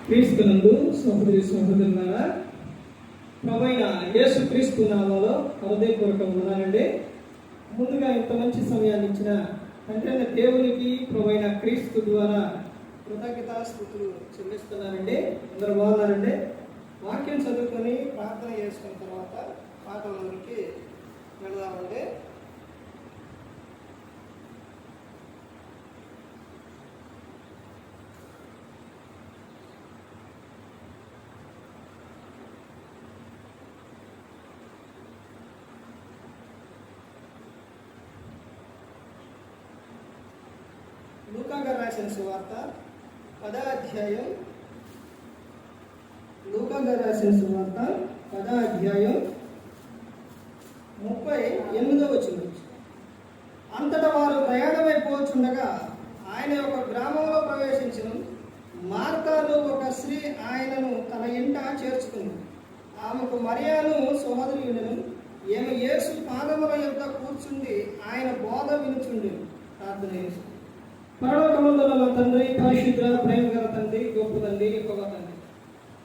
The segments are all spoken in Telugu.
క్రీస్తునందు సహోదరి సహోదరులారా, ప్రభువైన యేసు క్రీస్తు నామములో హృదయపూర్వక వందనాలండి. ముందుగా ఇంత మంచి సమయాన్ని ఇచ్చిన తండ్రి అయిన దేవునికి ప్రభువైన క్రీస్తు ద్వారా కృతజ్ఞతాస్తుతులు చెల్లిస్తున్నానండి. అందరూ బాగున్నారండి. వాక్యం చదువుకొని ప్రార్థన చేసుకున్న తర్వాత పాఠంలోకి వెళదామండి. లూకా గారు రాసిన సువార్త 10వ అధ్యాయం, లూకా గారు రాసిన సువార్త 10వ అధ్యాయం 38వ వచనం. అంతటా వారు ప్రయాణమైపోతుండగా ఆయన ఒక గ్రామంలో ప్రవేశించిన మార్తాను ఒక స్త్రీ ఆయనను తన ఇంట చేర్చుకుంది. ఆమెకు మరియాను సహోదరులను, ఈమె యేసు పాదముల యొద్ద కూర్చుండి ఆయన బోధ వినుచుండి ప్రార్థన చేసి. పరలోకమందున్న మా తండ్రి, పరిశుద్ధ ప్రేమ గల తండ్రి, గొప్ప తండ్రి, గొప్ప తండ్రి,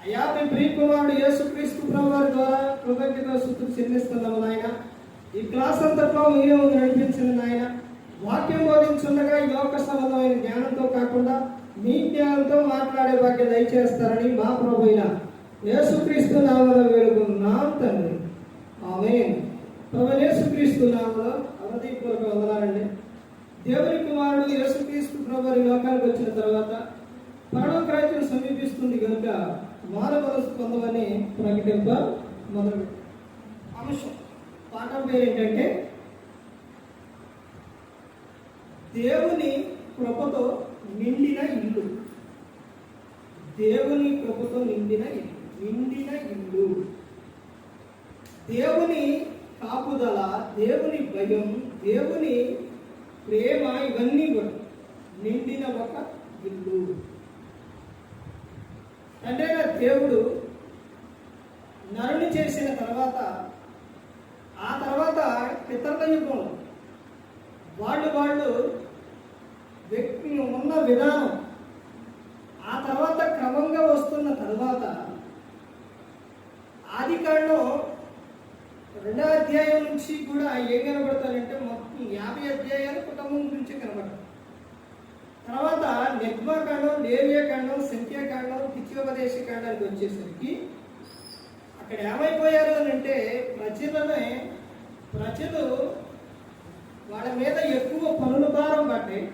అయ్యా మీ ప్రియ కుమారుడు యేసుక్రీస్తు ప్రభువారి ద్వారా కృతజ్ఞతాస్తుతులు చెల్లిస్తున్నాము నాయన. ఈ క్లాస్ అంతట్లో మీరే నడిపించిన నాయన. వాక్యం బోధించుండగా ఈ లోక సంబంధమైన జ్ఞానంతో కాకుండా మీ జ్ఞానంతో మాట్లాడే భాగ్యం దయచేస్తారని మా ప్రభు అయిన యేసుక్రీస్తు నామములో వేడుకుంటున్నాం తండ్రి, ఆమేన్. ప్రభు యేసుక్రీస్తు నామములో హృదయపూర్వక వందనాలండి. దేవుని కుమారుడు యేసుక్రీస్తు ప్రభువు ఈ లోకానికి వచ్చిన తర్వాత పరలోక రాజ్యం సమీపిస్తుంది కనుక మానవ మనసు పొందమని ప్రకటింప మొదలు అంశం. పాఠం పేరు ఏంటంటే దేవుని కృపతో నిండిన ఇల్లు. దేవుని కృపతో నిండిన ఇల్లు, నిండిన ఇల్లు. దేవుని కాపుదల, దేవుని భయం, దేవుని ప్రేమ, ఇవన్నీ కూడా నిండిన ఒక ఇల్లు. అంటే దేవుడు నరుని చేసిన తర్వాత ఆ తర్వాత పితరుల యుగంలో వాళ్ళు వ్యక్తి ఉన్న విధానం ఆ తర్వాత క్రమంగా వస్తున్న తర్వాత ఆదికాండం 2వ అధ్యాయం నుంచి కూడా ఏం కనబడతారంటే మొత్తం 50 అధ్యాయాలు కుటుంబం గురించి కనబడతాయి. తర్వాత నిర్గమకాండం, లేవియకాండం, సంఖ్యాకాండం, ద్వితీయోపదేశ కాండానికి వచ్చేసరికి అక్కడ ఏమైపోయారు అని అంటే ప్రజలు వాళ్ళ మీద ఎక్కువ పనుల భారం పడ్డాయి.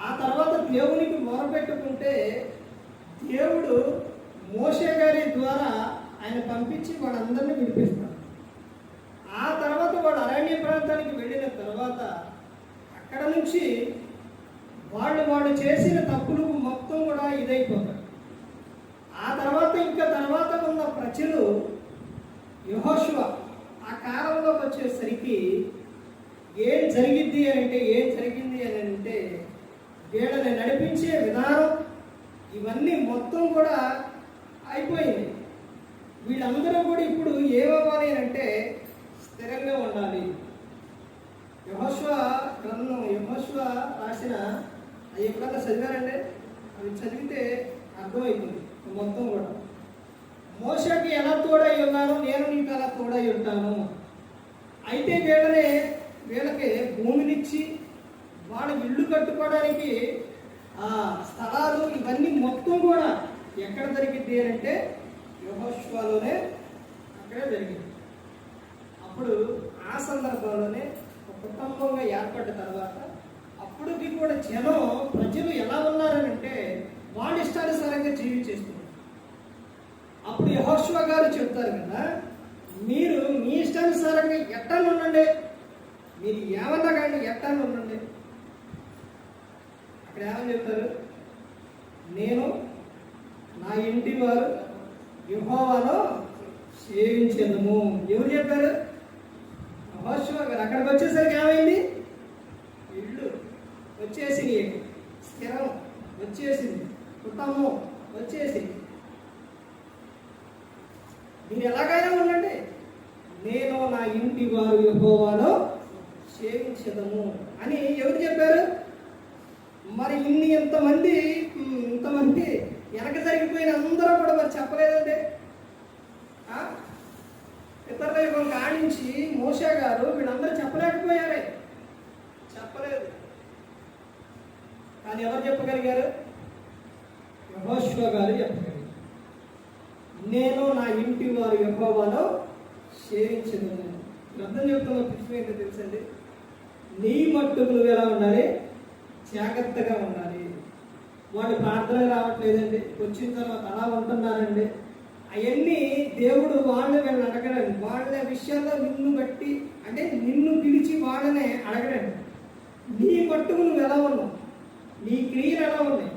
ఆ తర్వాత దేవునికి మొరపెట్టుకుంటే దేవుడు మోషే గారి ద్వారా ఆయన పంపించి వాళ్ళందరినీ విడిపిస్తాడు. ఆ తర్వాత వాడు అరణ్య ప్రాంతానికి వెళ్ళిన తర్వాత అక్కడ నుంచి వాళ్ళు చేసిన తప్పులు మొత్తం కూడా ఇదైపోతారు. ఆ తర్వాత ఉన్న ప్రజలు యెహోషువ ఆ కాలంలోకి వచ్చేసరికి ఏం జరిగింది అని అంటే వీళ్ళని నడిపించే విధానం ఇవన్నీ మొత్తం కూడా అయిపోయింది. వీళ్ళందరూ కూడా ఇప్పుడు ఏమవ్వాలి అని అంటే స్థిరంగా ఉండాలి. యెహోషువ గ్రంథం, యెహోషువ రాసిన అవి ఎప్పుడన్నా చదివారంటే అవి చదివితే అర్థమవుతుంది మొత్తం కూడా. మోషేకి ఎలా తోడై ఉన్నానో నేను నీకు అలా తోడై ఉంటాను. అయితే వీళ్ళకి భూమినిచ్చి వాళ్ళ ఇల్లు కట్టుకోవడానికి ఆ స్థలాలు ఇవన్నీ మొత్తం కూడా ఎక్కడ జరిగింది అంటే యెహోషువలోనే అక్కడే జరిగింది. అప్పుడు ఆ సందర్భంలోనే ఒక కుటుంబంగా ఏర్పడ్డ తర్వాత అప్పటికి కూడా ప్రజలు ఎలా ఉన్నారనంటే వాళ్ళ ఇష్టానుసారంగా జీవించేస్తున్నారు. అప్పుడు యెహోషువ గారు చెప్తారు కదా, మీరు మీ ఇష్టానుసారంగా ఎట్టాను ఉండండి, మీరు ఏమన్నా కానీ ఎట్టాను ఉండండి. అక్కడ ఏమని చెప్తారు, నేను నా ఇంటి వారు యెహోవాను సేవించెదము. ఎవరు చెప్పారు? యెహోషువ గారు. అక్కడికి వచ్చేసరికి ఏమైంది? ఇల్లు వచ్చేసింది, స్థిరం వచ్చేసింది, కుటుంబం వచ్చేసింది. మీరు ఎలాగైనా ఉండండి, నేను నా ఇంటి వారు యెహోవాను సేవించెదము అని ఎవరు చెప్పారు? మరి ఇంతమంది వెనక జరిగిపోయిన అందరూ కూడా మరి చెప్పలేదండి. ఇతరుల యుగం కాడించి మోషే గారు వీళ్ళందరూ చెప్పలేకపోయారే, చెప్పలేదు. కానీ ఎవరు చెప్పగలిగారు? యెహోషువ గారు చెప్పగలిగారు. నేను నా ఇంటి వారు యెహోవాను సేవించను. అర్థం చెప్తున్న విషయం ఏంటో తెలుసండి, నీ మట్టుకు నువ్వు ఎలా ఉండాలి? జాగ్రత్తగా ఉండాలి. వాళ్ళు ప్రార్థనకు రావట్లేదండి, వచ్చిన తర్వాత అలా ఉంటున్నారండి. అవన్నీ దేవుడు వాళ్ళని వీళ్ళని అడగడండి. వాళ్ళ విషయాల్లో నిన్ను బట్టి, అంటే నిన్ను పిలిచి వాళ్ళనే అడగడండి. నీ మట్టుకు నువ్వు ఎలా ఉన్నావు, నీ క్రియలు ఎలా ఉన్నాయి.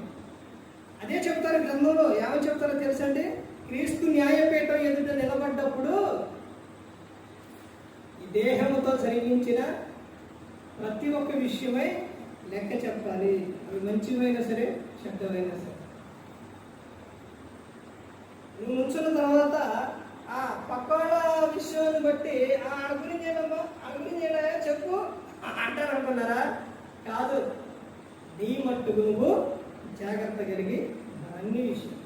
అదే చెప్తారు గ్రంథంలో. ఏమని చెప్తారో తెలుసండి, క్రీస్తు న్యాయపీఠం ఎదుట నిలబడ్డప్పుడు ఈ దేహముతో జరిగించిన ప్రతి ఒక్క విషయమై లెక్క చెప్పాలి. అవి మంచివైనా సరే, చెడ్డమైనా సరే. నువ్వు నుంచున్న తర్వాత ఆ పక్కవాళ్ళ విషయాన్ని బట్టి ఆ గురించి ఏమమ్మా, ఆ గురించి ఏడా చెప్పు అంటారు అనుకున్నారా? కాదు, నీ మట్టుకు నువ్వు జాగ్రత్త కలిగి అన్ని విషయం.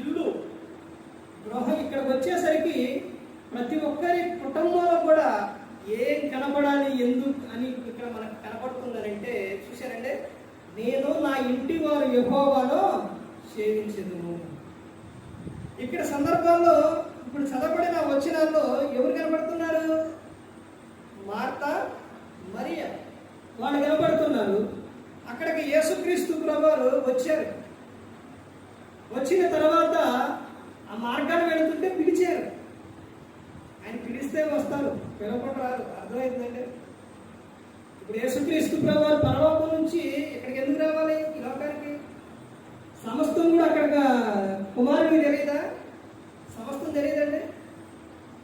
ఇల్లు, గృహం ఇక్కడికి వచ్చేసరికి ప్రతి ఒక్కరి కుటుంబంలో కూడా ఏం కనపడాలి, ఎందుకు అని ఇక్కడ మనకు కనపడుతుందనంటే చూశారంటే, నేను నా ఇంటి వారు యెహోవాను సేవించెదను. ఇక్కడ సందర్భాల్లో ఇప్పుడు చదవబడిన వచనాల్లో ఎవరు కనపడుతున్నారు? మార్తా, మరియా వాళ్ళు కనపడుతున్నారు. అక్కడికి యేసుక్రీస్తు ప్రభువారు వచ్చారు. వచ్చిన తర్వాత ఆ మార్గాన్ని వెళుతుంటే పిలిచారు. ఆయన పిలిస్తే వస్తారు, పిలవకుండా రారు. అర్థమైందండి. ఇప్పుడు యేసుక్రీస్తు ప్రభువారు పరలోకం నుంచి ఇక్కడికి ఎందుకు రావాలి? ఈ లోకానికి. సమస్తం కూడా అక్కడ కుమారుడికి తెలియదా? సమస్తం తెలియదండి.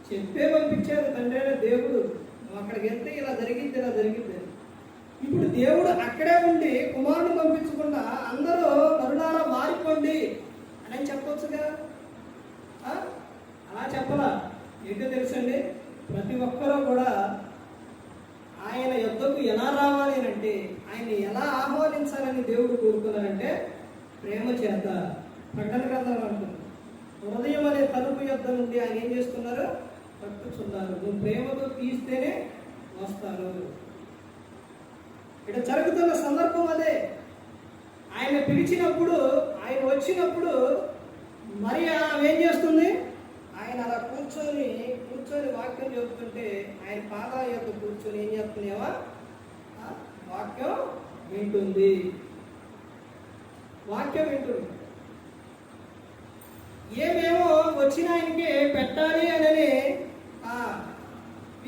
చెప్పే పంపించారు తండ్రి అయిన దేవుడు, నువ్వు అక్కడికి వెళ్తే ఇలా జరిగింది, ఇలా జరిగింది. ఇప్పుడు దేవుడు అక్కడే ఉండి కుమారుని పంపించకుండా అందరూ కరుణారా మారిపోండి అని చెప్పవచ్చుగా. అలా చెప్పలా. ఏంటో తెలుసండి, ప్రతి ఒక్కరూ కూడా ఆయన యొద్దకు ఎలా రావాలి అని అంటే, ఆయన్ని ఎలా ఆహ్వానించాలని దేవుడు కోరుకున్నారంటే ప్రేమ చేత. ప్రకటన గ్రంథం అంటుంది, హృదయం అనే తలుపు యొద్ద నుండి ఆయన ఏం చేస్తున్నారు? పట్టుచున్నారు. నువ్వు ప్రేమతో తీస్తేనే వస్తారు. ఇక్కడ జరుగుతున్న సందర్భం అదే. ఆయన పిలిచినప్పుడు, ఆయన వచ్చినప్పుడు మరి ఆమె ఏం చేస్తుంది? ఆయన అలా కూర్చొని వాక్యం చెబుతుంటే ఆయన పాదాల యొక్క కూర్చొని ఏం చెప్తున్నావా? వాక్యం వింటుంది. వాక్యం వింటుంది. ఏమేమో వచ్చిన ఆయనకి పెట్టాలి అనే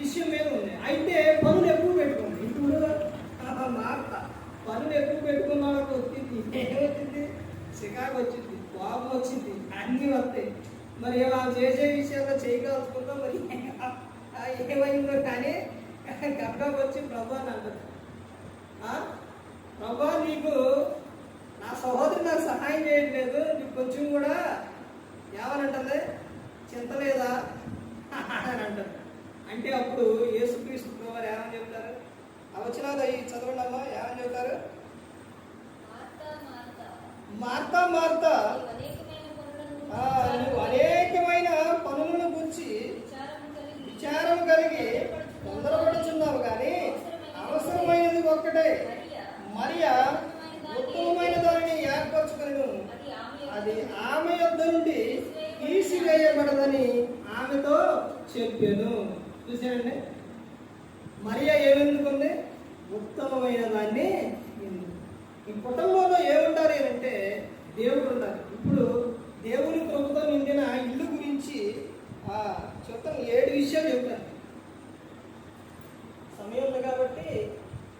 విషయం మీద ఉంది. అయితే పనులు ఎక్కువ పెట్టుకుంది. ఇప్పుడు మార్త పనులు ఎక్కువ పెట్టుకున్న వాళ్ళకి వచ్చింది. ఏమొచ్చింది? చికాకు వచ్చింది, కోపం వచ్చింది, అన్నీ వస్తాయి. మరి వాళ్ళు చేసే విషయాల్లో చేయగలుగుతుందో మరి ఏమైందో కానీ గబ్బకు వచ్చి ప్రభు అని అంటారు. ప్రభు, నీకు నా సహోదరు నాకు సహాయం చేయట్లేదు, నీకు కొంచెం కూడా ఏమనంటుంది? చింత లేదా అని అంటారు. అంటే అప్పుడు యేసుక్రీస్తు ప్రభువారు ఏమని చెప్తారు? ఆ వచనాలు అవి చదవండి అమ్మా. ఏమని చెప్తారు? మార్తా మార్తా, నువ్వు అనేకమైన పనులను గురించి విచారం కలిగి తొందరపడుచున్నావు, కానీ అవసరమైనది ఒక్కటే. మరియా ఉత్తమమైన దానిని ఏర్పరచుకుని అది ఆమె యొద్ద నుండి తీసివేయబడదని ఆమెతో చెప్పాను. చూసానండి, మరియా ఏమెందుకుంది? ఉత్తమమైన దాన్ని. ఈ కుటుంబంలో ఏముంటారు అంటే దేవుడు ఉంటారు. ఇప్పుడు దేవుని కృపతో నిండిన ఇల్లు గురించి చెప్తాను. 7 విషయాలు చెప్తాను. సమయం ఉంది కాబట్టి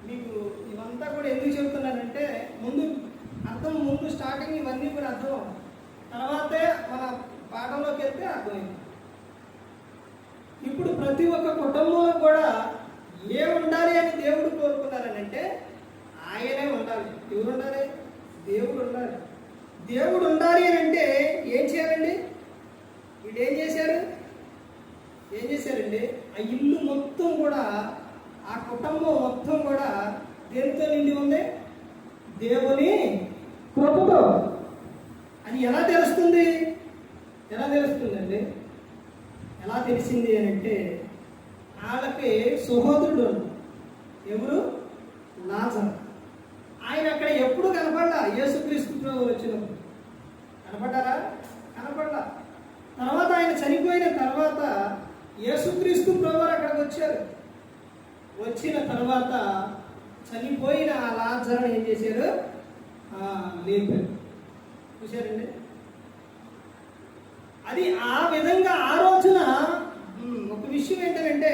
మీకు ఇవంతా కూడా ఎందుకు చెప్తున్నానంటే, ముందు స్టార్టింగ్ ఇవన్నీ కూడా అర్థం, తర్వాతే మన పాఠంలోకి వెళ్తే అర్థమైంది. ఇప్పుడు ప్రతి ఒక్క కుటుంబంలో కూడా ఉండాలి అని దేవుడు కోరుకున్నారని అంటే ఆయనే ఉండాలి. ఎవరు ఉండాలి? దేవుడు ఉండాలి. దేవుడు ఉండాలి అని అంటే ఏం చేయాలండి? వీళ్ళు ఏం చేశారండి? ఆ ఇల్లు మొత్తం కూడా, ఆ కుటుంబం మొత్తం కూడా దేనితో నిండి ఉంది? దేవుని కృపతో. అది ఎలా తెలుస్తుంది? ఎలా తెలుస్తుందండి? ఎలా తెలిసింది అని అంటే, వాళ్ళకి సహోదరుడు ఎవరు? లాజరు. ఆయన అక్కడ ఎప్పుడు కనపడలా. యేసుక్రీస్తు ప్రభువు వచ్చినప్పుడు కనపడ్డారా? కనపడలా. తర్వాత ఆయన చనిపోయిన తర్వాత యేసుక్రీస్తు ప్రభువు అక్కడికి వచ్చారు. వచ్చిన తర్వాత చనిపోయిన ఆ లాజరుని ఏం చేశారు? లేపారు. చూశారండి? అది ఆ విధంగా ఆ రోజున ఒక విషయం ఏంటంటే,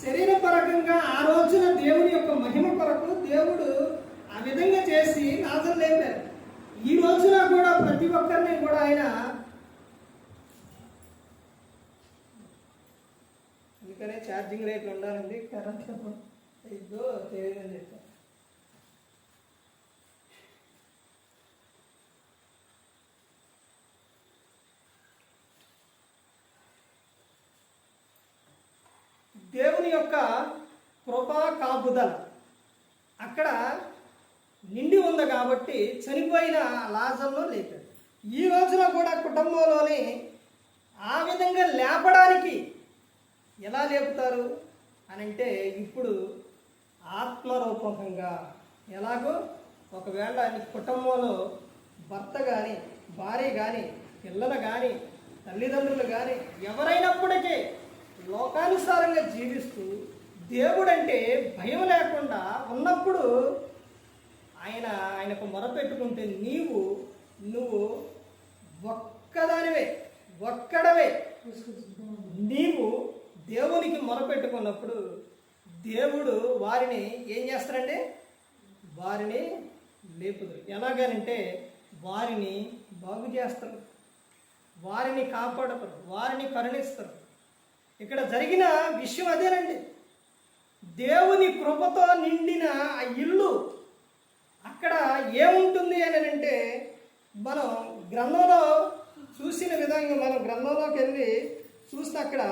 శరీరపరంగా ఆ రోజున దేవుని యొక్క మహిమ కొరకు దేవుడు ఆ విధంగా చేసి లాజరు లేపారు. ఈ రోజున కూడా ప్రతి ఒక్కరిని కూడా ఆయన, అందుకనే ఛార్జింగ్ రేట్లు ఉండాలండి. కరెంట్ ఇదో తెలియదని చెప్పారు. దేవుని యొక్క కృపా కాపుదల అక్కడ నిండి ఉంది కాబట్టి చనిపోయిన లాజరును లేపాడు. ఈ రోజున కూడా కుటుంబంలోని ఆ విధంగా లేపడానికి ఎలా లేపుతారు అని అంటే, ఇప్పుడు ఆత్మరూపకంగా ఎలాగో, ఒకవేళ నీ కుటుంబంలో భర్త కానీ, భార్య కానీ, పిల్లలు కానీ, తల్లిదండ్రులు కానీ ఎవరైనప్పటికీ లోకానుసారంగా జీవిస్తూ దేవుడంటే భయం లేకుండా ఉన్నప్పుడు ఆయనకు మొరపెట్టుకుంటే నువ్వు ఒక్కడవే నీవు దేవునికి మొరపెట్టుకున్నప్పుడు దేవుడు వారిని ఏం చేస్తారంటే, వారిని లేపుతారు. ఎలాగనంటే వారిని బాగు చేస్తారు, వారిని కాపాడతారు, వారిని కరుణిస్తారు. ఇక్కడ జరిగిన విషయం అదేనండి. దేవుని కృపతో నిండిన ఆ ఇల్లు అక్కడ ఏముంటుంది అని అంటే, మనం గ్రంథంలో చూసిన విధంగా మనం గ్రంథంలోకి వెళ్ళి చూస్తే అక్కడ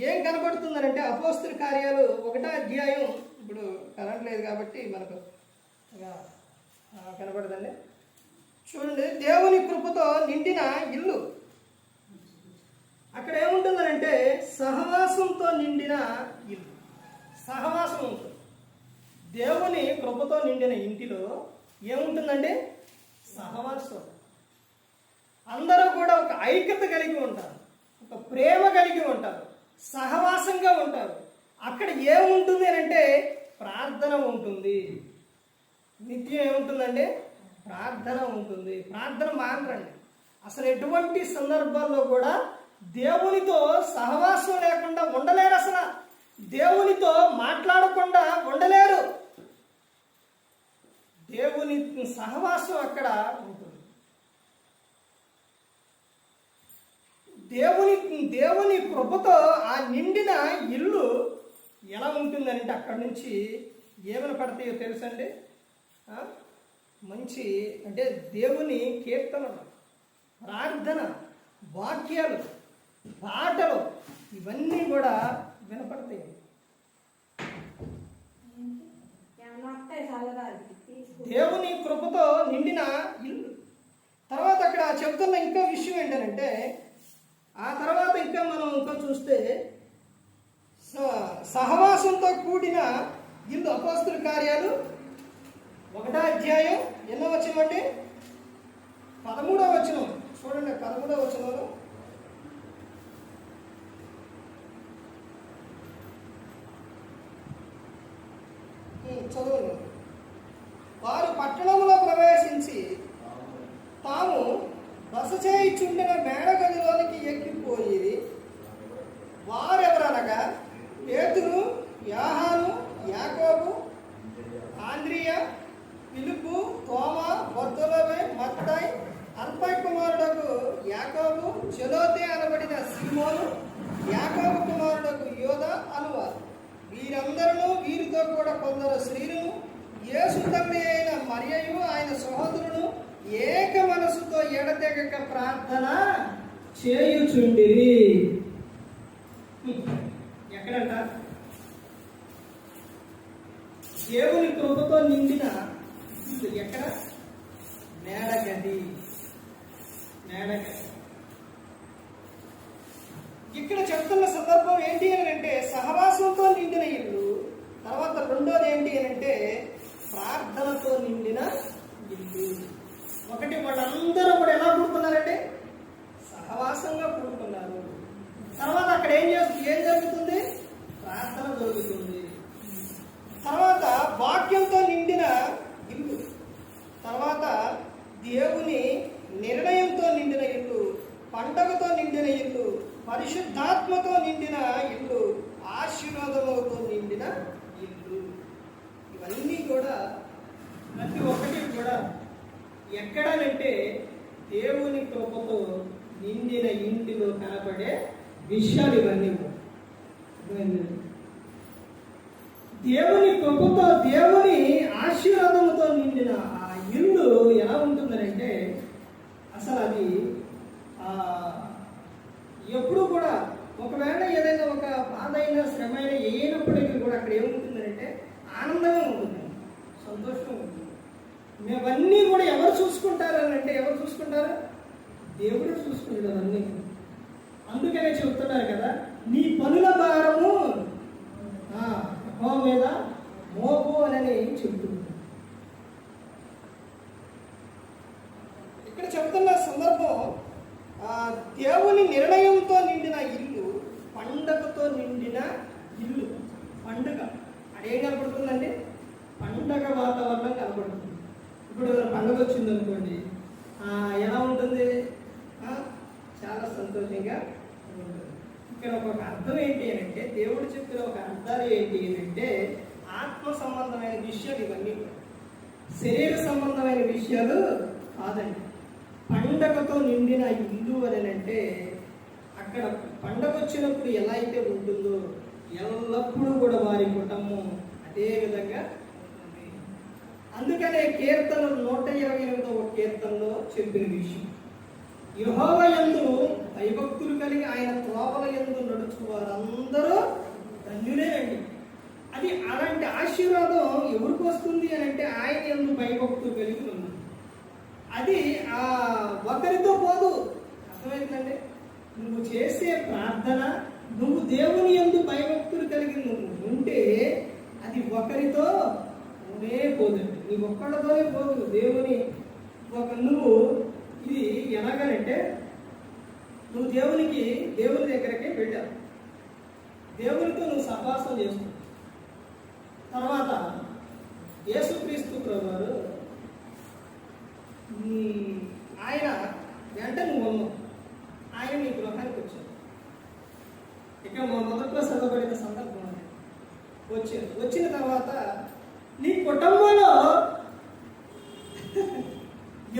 ఏం కనబడుతుందనంటే, అపోస్తల కార్యాలు 1వ అధ్యాయం, ఇప్పుడు కరెంట్ లేదు కాబట్టి మనకు కనబడదండి. చూడండి, దేవుని కృపతో నిండిన ఇల్లు అక్కడ ఏముంటుందనంటే సహవాసంతో నిండిన ఇల్లు. సహవాసం ఉంటుంది. దేవుని కృపతో నిండిన ఇంటిలో ఏముంటుందండి? సహవాసం. అందరూ కూడా ఒక ఐక్యత కలిగి ఉంటారు, ఒక ప్రేమ కలిగి ఉంటారు, సహవాసంగా ఉంటారు. అక్కడ ఏముంటుంది అని అంటే ప్రార్థన ఉంటుంది. నిత్యం ఏముంటుందండి? ప్రార్థన ఉంటుంది. ప్రార్థన మానరండి. అసలు ఎటువంటి సందర్భాల్లో కూడా దేవునితో సహవాసం లేకుండా ఉండలేరు. అసలు దేవునితో మాట్లాడకుండా ఉండలేరు. దేవుని సహవాసం అక్కడ ఉంటుంది. దేవుని కృపతో ఆ నిండిన ఇల్లు ఎలా ఉంటుందంటే, అక్కడి నుంచి ఏమైనా పడతాయో తెలుసండి? మంచి అంటే దేవుని కీర్తనలు, ప్రార్థన, వాక్యాలు, పాటలు ఇవన్నీ కూడా వినపడతాయి. దేవుని కృపతో నిండిన ఇల్లు. తర్వాత అక్కడ చెబుతున్న ఇంకో విషయం ఏంటంటే, ఆ తర్వాత ఇంకా మనం ఇంకా చూస్తే సహవాసంతో కూడిన ఇల్లు. అపోస్తల కార్యాలు 1వ అధ్యాయం ఎన్నో వచనం అంటే 13వ వచనం చూడండి. 13వ వచనంలో చదువు. వారు పట్టణంలో ప్రవేశించి తాము బస చేయుచుండిన మేడగదిలోనికి ఎక్కిపోయి, వారెవరనగా పేతురు, యోహాను, యాకోబు, ఆంద్రియ, ఫిలిప్పు, తోమా, బర్తొలొమై, మత్తయి, అల్ఫై కుమారుడకు యాకోబు, చెలోతే అనబడిన సీమోను, యాకోబు కుమారుడకు యోధ అనువారు. వీరందరూ వీరితో కూడా కొందరు స్త్రీలను, యేసు తల్లి అయిన మరియయు ఆయన సహోదరును ఏక మనసుతో ఎడతెగక ప్రార్థన చేయుచుండిరి. ఎక్కడంట? దేవుని కృపతో నిండిన ఎక్కడ? మేడగది. ఇక్కడ చెప్తున్న సందర్భం ఏంటి అని అంటే సహవాసంతో నిండిన ఇల్లు. తర్వాత రెండోది ఏంటి అని అంటే ప్రార్థనతో నిండిన ఇల్లు. ఒకటి వాళ్ళందరూ కూడా ఎలా కూడుకున్నారంటే సహవాసంగా కూడుకున్నారు. తర్వాత అక్కడ ఏం జరుగుతుంది? ప్రార్థన జరుగుతుంది. తర్వాత వాక్యంతో నిండిన ఇల్లు. తర్వాత దేవుని నిర్ణయంతో నిండిన ఇల్లు, పండగతో నిండిన ఇల్లు, పరిశుద్ధాత్మతో నిండిన ఇల్లు, ఆశీర్వాదములతో నిండిన ఇల్లు. ఇవన్నీ కూడా ప్రతి ఒక్కటి కూడా ఎక్కడానంటే దేవుని కృపతో నిండిన ఇంటిలో కనపడే విషయాలు ఇవన్నీ. దేవుని కృపతో దేవుని ఆశీర్వాదముతో నిండిన ఆ ఇల్లు ఎలా ఉంటుందంటే అసలు అది ఎప్పుడు కూడా ఒకవేళ ఏదైనా ఒక బాధ అయినా శ్రమ అయినా అయినప్పటికీ కూడా అక్కడ ఏముంటుందంటే ఆనందంగా ఉంటుంది, సంతోషంగా ఉంటుంది. మేమన్నీ కూడా ఎవరు చూసుకుంటారు అని అంటే ఎవరు చూసుకుంటారు? దేవుడు చూసుకుంటారు అన్నీ. అందుకనే చెబుతున్నారు కదా, నీ పనుల భారము యెహోవా మీద మోపు అని చెబుతుంది. ఇక్కడ చెబుతున్న సందర్భం దేవుని నిర్ణయంతో నిండిన ఇల్లు, పండగతో నిండిన ఇల్లు. పండుగ అదేం కనపడుతుందండి? పండగ వాతావరణం కనపడుతుంది. ఇప్పుడు పండుగ వచ్చింది అనుకోండి, ఎలా ఉంటుంది? చాలా సంతోషంగా ఉంటుంది. ఇక్కడ ఒక అర్థం ఏంటి అని అంటే దేవుడు చెప్పిన ఒక అర్థాలు ఏంటి అని అంటే ఆత్మ సంబంధమైన విషయాలు ఇవన్నీ, శరీర సంబంధమైన విషయాలు కాదండి. పండగతో నిండిన ఇల్లు అని అంటే అక్కడ పండగ వచ్చినప్పుడు ఎలా అయితే ఉంటుందో ఎల్లప్పుడూ కూడా వారి కుటుంబం అదే విధంగా ఉంటుంది. అందుకనే కీర్తన 128వ కీర్తనలో చెప్పిన విషయం, యెహోవా యందు భయభక్తులు కలిగి ఆయన త్రోవల యందు నడుచు వారందరూ ధన్యులేనండి. అది అలాంటి ఆశీర్వాదం ఎవరికి వస్తుంది అని అంటే ఆయన యందు భయభక్తులు కలిగి ఉన్నారు. అది ఒకరితో పోదు. అర్థమైందండి? నువ్వు చేసే ప్రార్థన, నువ్వు దేవుని యందు భయభక్తులు కలిగి నువ్వు ఉంటే అది ఒకరితో పోదండి. నీ ఒక్కడితోనే పోదు. నువ్వు ఇది ఎలాగనంటే నువ్వు దేవుని దగ్గరకే వెళ్ళావు, దేవునితో నువ్వు సహవాసం చేస్తావు. తర్వాత యేసుక్రీస్తు ప్రభువారు ఆయన వెంట నువ్వు ఉన్నావు, ఆయన నీ గృహానికి వచ్చావు. ఇక మొదట్లో చదవబడిన సందర్భం వచ్చిన తర్వాత నీ కుటుంబంలో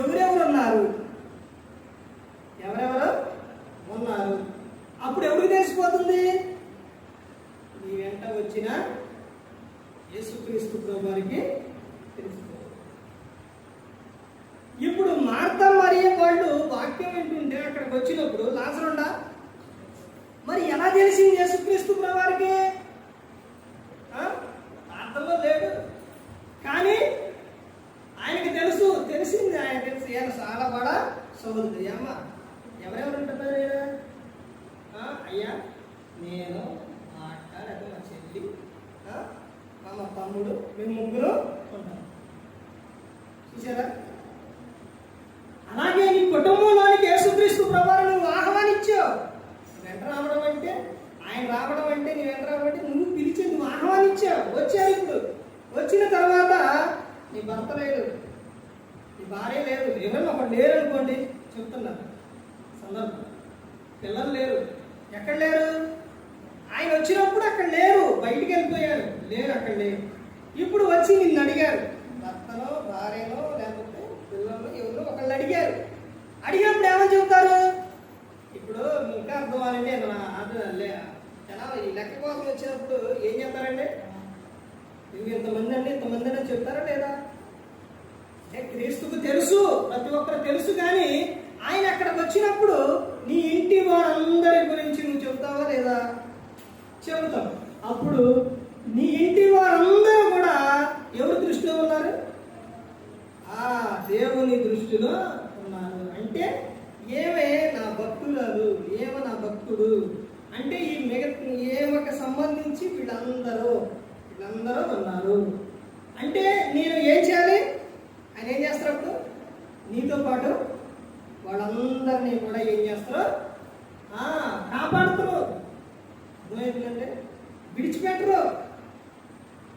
ఎవరెవరు ఉన్నారు? అప్పుడు ఎవరికి తెలిసిపోతుంది? నీ వెంట వచ్చిన యేసుక్రీస్తు ప్రభువారికి తెలిసిపోతుంది. ఇప్పుడు మార్తా మరియ వాళ్ళు వాక్యం వింటుంటే అక్కడికి వచ్చినప్పుడు లాజరుండా, మరి ఎలా తెలిసింది యేసుక్రీస్తు ప్రభువారికి? ప్రార్థనలో లేడు, కానీ ఆయనకి తెలిసింది. ఆయన ఈయన చాలా బడా సోదరుడు. అమ్మ ఎవరెవరు ఉంటున్నారు? అయ్యా, నేను, మా అక్క, లేదా మా చెల్లి, మా తమ్ముడు, మేము ముగ్గురు ఉంటాం. చూసారా? అలాగే నీ కుటుంబంలోనికి యేసుక్రీస్తు ప్రభువారు నువ్వు ఆహ్వానించావు. వెంట రావడం అంటే, ఆయన రావడం అంటే, నీ వెంట రావడం అంటే నువ్వు పిలిచి నువ్వు ఆహ్వానించావు. వచ్చారు. ఇప్పుడు వచ్చిన తర్వాత నీ భర్త లేడు, నీ భార్య లేదు, ఎవరైనా ఒకటి లేరు అనుకోండి, చెప్తున్నారు సందర్భం. పిల్లలు లేరు. ఎక్కడ లేరు? ఆయన వచ్చినప్పుడు అక్కడ లేరు, బయటికి వెళ్ళిపోయారు. అక్కడ లేరు. ఇప్పుడు వచ్చి నిన్ను అడిగారు, భర్తనో భార్యనో లేకపోతే పిల్లలు ఎవరో ఒకళ్ళు అడిగారు. అడిగినప్పుడు ఏమని చెబుతారు? ఇప్పుడు ఇంకా అర్థం అవ్వాలంటే ఎలా ఈ లెక్క కోసం వచ్చినప్పుడు ఏం చెప్తారండి? నువ్వు ఇంతమంది అంటే ఇంతమంది అని చెప్తారా లేదా? క్రీస్తుకు తెలుసు, ప్రతి ఒక్కరు తెలుసు. కానీ ఆయన అక్కడికి వచ్చినప్పుడు నీ ఇంటి వారందరి గురించి నువ్వు చెబుతావా లేదా? చెబుతావు. అప్పుడు నీ ఇంటి వారందరూ కూడా ఎవరు దృష్టిలో ఉన్నారు? దేవుని దృష్టిలో ఉన్నారు. అంటే ఏమే నా భక్తురాలు, ఏమ నా భక్తుడు అంటే ఈ ఏమకు సంబంధించి వీళ్ళందరూ ఉన్నారు. అంటే నేను ఏం చేయాలి? ఆయన ఏం చేస్తారు? అప్పుడు నీతో పాటు వాళ్ళందరినీ కూడా ఏం చేస్తారు? కాపాడుతారు. అర్థమవుతుందంటే విడిచిపెట్టరు.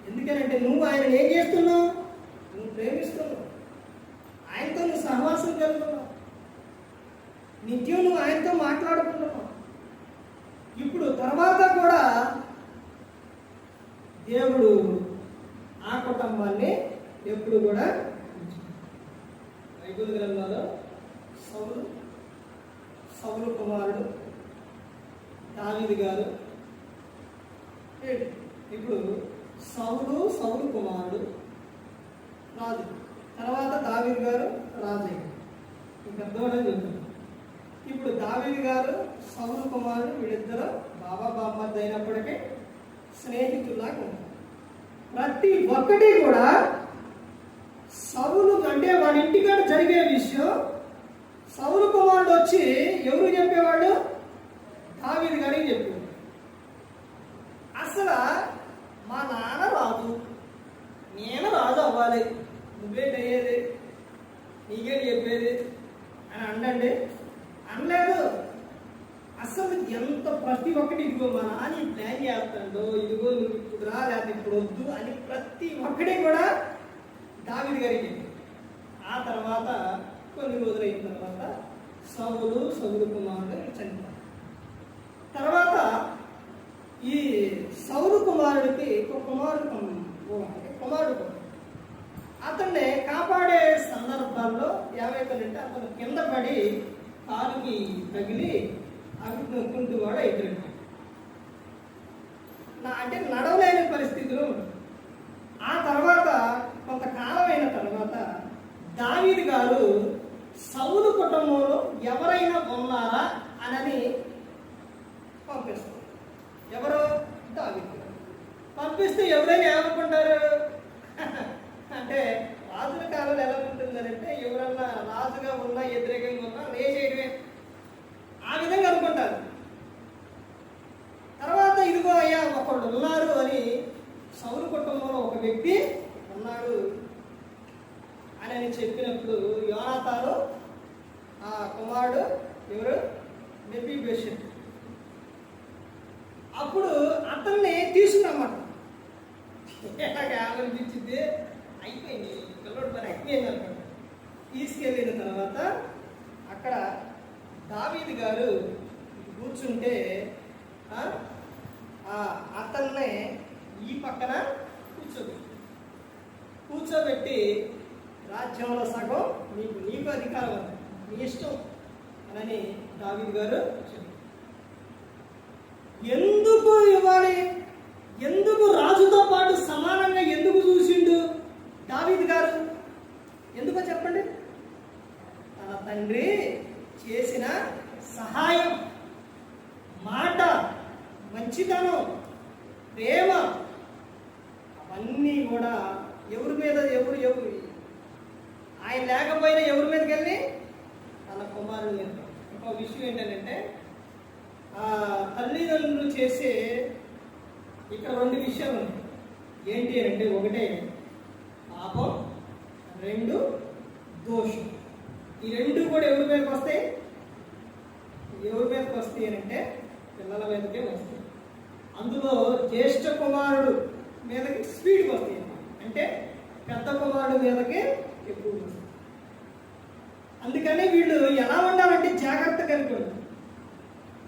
ఎందుకనంటే నువ్వు ఆయన ఏం చేస్తున్నావు? నువ్వు ప్రేమిస్తున్నావు, ఆయనతో నువ్వు సహవాసం కలుగుతున్నావు, నిత్యం నువ్వు ఆయనతో మాట్లాడుకుంటున్నావు. ఇప్పుడు తర్వాత కూడా దేవుడు ఆ కుటుంబాన్ని ఎప్పుడు కూడా బైబిల్ గ్రంథంలో సౌలు కుమారుడు దావీదు గారు. ఇప్పుడు సౌలు కుమారుడు రాజు, తర్వాత దావీదు గారు రాజు. మీకు అర్థమని చెప్తాను. ఇప్పుడు దావీదు గారు సౌలు కుమారుడు వీళ్ళిద్దరూ బాబామర్ది అయినప్పటికీ స్నేహితులాగా ఉంటారు. ప్రతి ఒక్కటి కూడా సౌలు అంటే వాడి ఇంటికాడ జరిగే విషయం సౌలు కుమారుడు వచ్చి ఎవరు చెప్పేవాడు? దావీదు గారికి చెప్పేవాడు. అసలు మా నాన్న రాజు, నేను రాజు అవ్వాలి, నువ్వేంటి అయ్యేది, నీకేంటి చెప్పేది అని అండండి. అనలేదు. అసలు ఎంత ప్రతి ఒక్కటి ఇదిగో మా నాన్న ప్లాన్ చేస్తాడో, ఇదిగో నువ్వు ఇప్పుడు రా లేకపోతే ఇప్పుడు వద్దు అని ప్రతి ఒక్కటి కూడా దావీదు గారికి చెప్పాడు. ఆ తర్వాత కొన్ని రోజులు అయిన తర్వాత సౌలు కుమారుడు చనిపోయాడు. తర్వాత ఈ సౌలు కుమారుడికి ఒక కుమారుడు అతన్ని కాపాడే సందర్భాల్లో ఏమైపోయిందంటే అతను కింద పడి కాలుకి తగిలి అవి కుంటూ కూడా ఎదురు అంటే నడవలేని పరిస్థితులు. ఆ తర్వాత కొంతకాలం అయిన తర్వాత దావీదు గారు సౌలు కుటుంబంలో ఎవరైనా ఉన్నారా అని పంపిస్తారు. ఎవరు? దావీదు గారు పంపిస్తే ఎవరైనా ఏమనుకుంటారు అంటే రాజుల కాలంలో ఎలా ఉంటుందంటే ఎవరన్నా రాజుగా ఉన్నా వ్యతిరేకంగా ఉన్నా లేచేయడమే, ఆ విధంగా అనుకుంటారు. తర్వాత ఇదిగో అయ్యా ఒకళ్ళు ఉన్నారు అని సౌలు కుటుంబంలో ఒక వ్యక్తి ఉన్నాడు అని చెప్పినప్పుడు యోనాతాను ఆ కుమారుడు ఎవరు? మెఫీబోషెత్. అప్పుడు అతన్ని తీసుకున్నమాట. ఆలోచించింది అయిపోయింది, పిల్లడు పని అయిపోయింది అనమాట. తీసుకెళ్ళిన తర్వాత అక్కడ దావీదు గారు కూర్చుంటే అతన్నే ఈ పక్కన కూర్చోబెట్టి రాజ్యంలో సగం నీకు అధికారం ఉంది, నీ ఇష్టం అని దావీదు గారు చెప్పారు. ఎందుకు ఇవ్వాలి? ఎందుకు రాజుతో పాటు సమానంగా ఎందుకు చూసిండు దావీదు గారు? ఎందుకో చెప్పండి. తన తండ్రి చేసిన సహాయం, మాట, మంచితనం, ప్రేమ అవన్నీ కూడా ఎవరి మీద ఎవరు ఆయన లేకపోయినా ఎవరి మీదకి వెళ్ళి తన కుమారుడు మీద. ఇంకో విషయం ఏంటంటే తల్లిదండ్రులు చేసే ఇక్కడ రెండు విషయాలు ఉన్నాయి. ఏంటి అంటే ఒకటే పాపం, రెండు దోషం. ఈ రెండు కూడా ఎవరి మీదకి వస్తాయి? ఎవరి మీదకి వస్తాయి అంటే పిల్లల మీదకే వస్తాయి. అందులో జ్యేష్ఠ కుమారుడు మీదకి స్పీడ్కి వస్తాయి, అంటే పెద్ద కుమారుడు మీదకి ఎక్కువ వస్తాయి. అందుకని వీళ్ళు ఎలా ఉండాలంటే జాగ్రత్త కలిగి ఉండాలి.